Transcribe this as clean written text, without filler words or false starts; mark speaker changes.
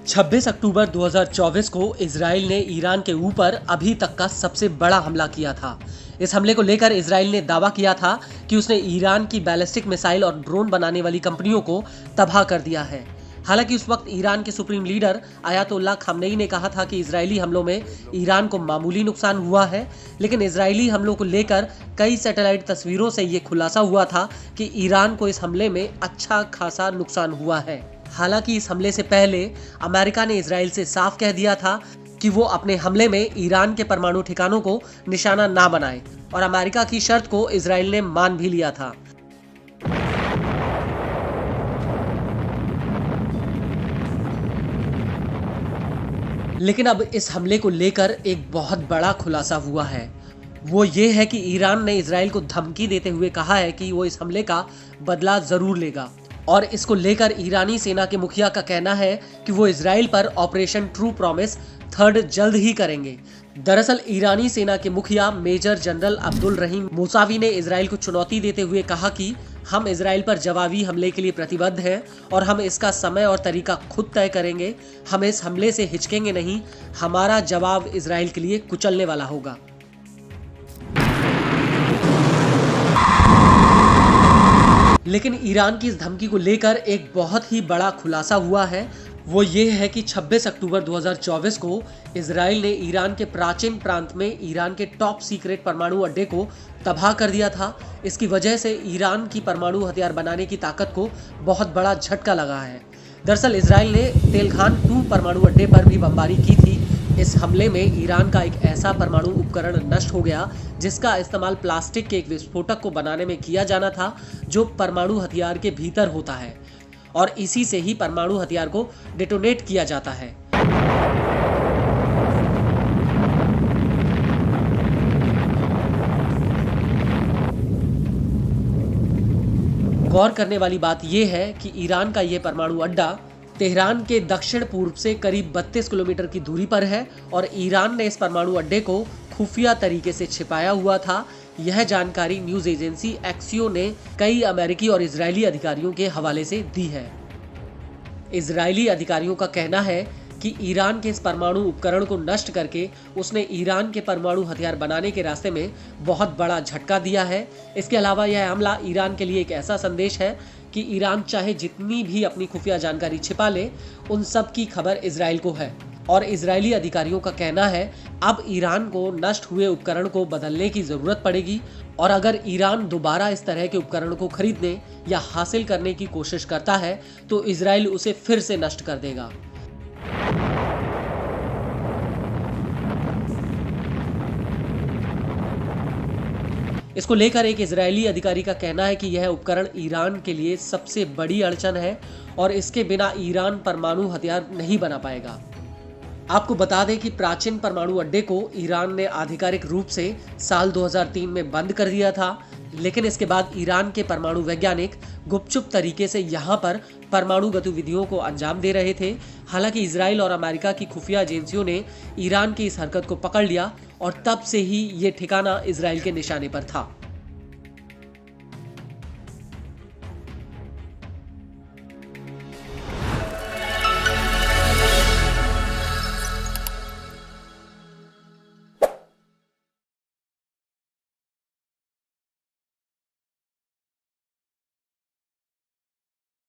Speaker 1: 26 अक्टूबर 2024 को इजराइल ने ईरान के ऊपर अभी तक का सबसे बड़ा हमला किया था। इस हमले को लेकर इजराइल ने दावा किया था कि उसने ईरान की बैलिस्टिक मिसाइल और ड्रोन बनाने वाली कंपनियों को तबाह कर दिया है। हालांकि उस वक्त ईरान के सुप्रीम लीडर आयतुल्लाह खमेनी ने कहा था कि इजरायली हमलों में ईरान को मामूली नुकसान हुआ है, लेकिन इजरायली हमलों को लेकर कई सैटेलाइट तस्वीरों से ये खुलासा हुआ था कि ईरान को इस हमले में अच्छा खासा नुकसान हुआ है। हालांकि इस हमले से पहले अमेरिका ने इजराइल से साफ कह दिया था कि वो अपने हमले में ईरान के परमाणु ठिकानों को निशाना ना बनाए, और अमेरिका की शर्त को इजराइल ने मान भी लिया था। लेकिन अब इस हमले को लेकर एक बहुत बड़ा खुलासा हुआ है। वो ये है कि ईरान ने इजराइल को धमकी देते हुए कहा है कि वो इस हमले का बदला जरूर लेगा, और इसको लेकर ईरानी सेना के मुखिया का कहना है कि वो इजराइल पर ऑपरेशन ट्रू प्रॉमिस 3 जल्द ही करेंगे। दरअसल ईरानी सेना के मुखिया मेजर जनरल अब्दुल रहीम मूसावी ने इजराइल को चुनौती देते हुए कहा कि हम इजराइल पर जवाबी हमले के लिए प्रतिबद्ध हैं और हम इसका समय और तरीका खुद तय करेंगे। हम इस हमले से हिचकेंगे नहीं। हमारा जवाब इजराइल के लिए कुचलने वाला होगा। लेकिन ईरान की इस धमकी को लेकर एक बहुत ही बड़ा खुलासा हुआ है। वो ये है कि 26 अक्टूबर 2024 को इजराइल ने ईरान के प्राचीन प्रांत में ईरान के टॉप सीक्रेट परमाणु अड्डे को तबाह कर दिया था। इसकी वजह से ईरान की परमाणु हथियार बनाने की ताकत को बहुत बड़ा झटका लगा है। दरअसल इजराइल ने तेलखान 2 परमाणु अड्डे पर भी बमबारी की थी। इस हमले में ईरान का एक ऐसा परमाणु उपकरण नष्ट हो गया जिसका इस्तेमाल प्लास्टिक के एक विस्फोटक को बनाने में किया जाना था, जो परमाणु हथियार के भीतर होता है, और इसी से ही परमाणु हथियार को डेटोनेट किया जाता है। गौर करने वाली बात यह है कि ईरान का यह परमाणु अड्डा तेहरान के दक्षिण पूर्व से करीब 32 किलोमीटर की दूरी पर है, और ईरान ने इस परमाणु अड्डे को खुफिया तरीके से छिपाया हुआ था। यह जानकारी न्यूज एजेंसी एक्सियो ने कई अमेरिकी और इजरायली अधिकारियों के हवाले से दी है। इजरायली अधिकारियों का कहना है कि ईरान के इस परमाणु उपकरण को नष्ट करके उसने ईरान के परमाणु हथियार बनाने के रास्ते में बहुत बड़ा झटका दिया है। इसके अलावा यह हमला ईरान के लिए एक ऐसा संदेश है कि ईरान चाहे जितनी भी अपनी खुफिया जानकारी छिपा ले, उन सब की खबर इजराइल को है। और इजरायली अधिकारियों का कहना है अब ईरान को नष्ट हुए उपकरण को बदलने की जरूरत पड़ेगी, और अगर ईरान दोबारा इस तरह के उपकरण को खरीदने या हासिल करने की कोशिश करता है तो इजराइल उसे फिर से नष्ट कर देगा। इसको लेकर एक इजरायली अधिकारी का कहना है कि यह उपकरण ईरान के लिए सबसे बड़ी अड़चन है और इसके बिना ईरान परमाणु हथियार नहीं बना पाएगा। आपको बता दें कि प्राचीन परमाणु अड्डे को ईरान ने आधिकारिक रूप से साल 2003 में बंद कर दिया था, लेकिन इसके बाद ईरान के परमाणु वैज्ञानिक गुपचुप तरीके से यहां पर परमाणु गतिविधियों को अंजाम दे रहे थे। हालांकि इजराइल और अमेरिका की खुफिया एजेंसियों ने ईरान की इस हरकत को पकड़ लिया, और तब से ही ये ठिकाना इजराइल के निशाने पर था।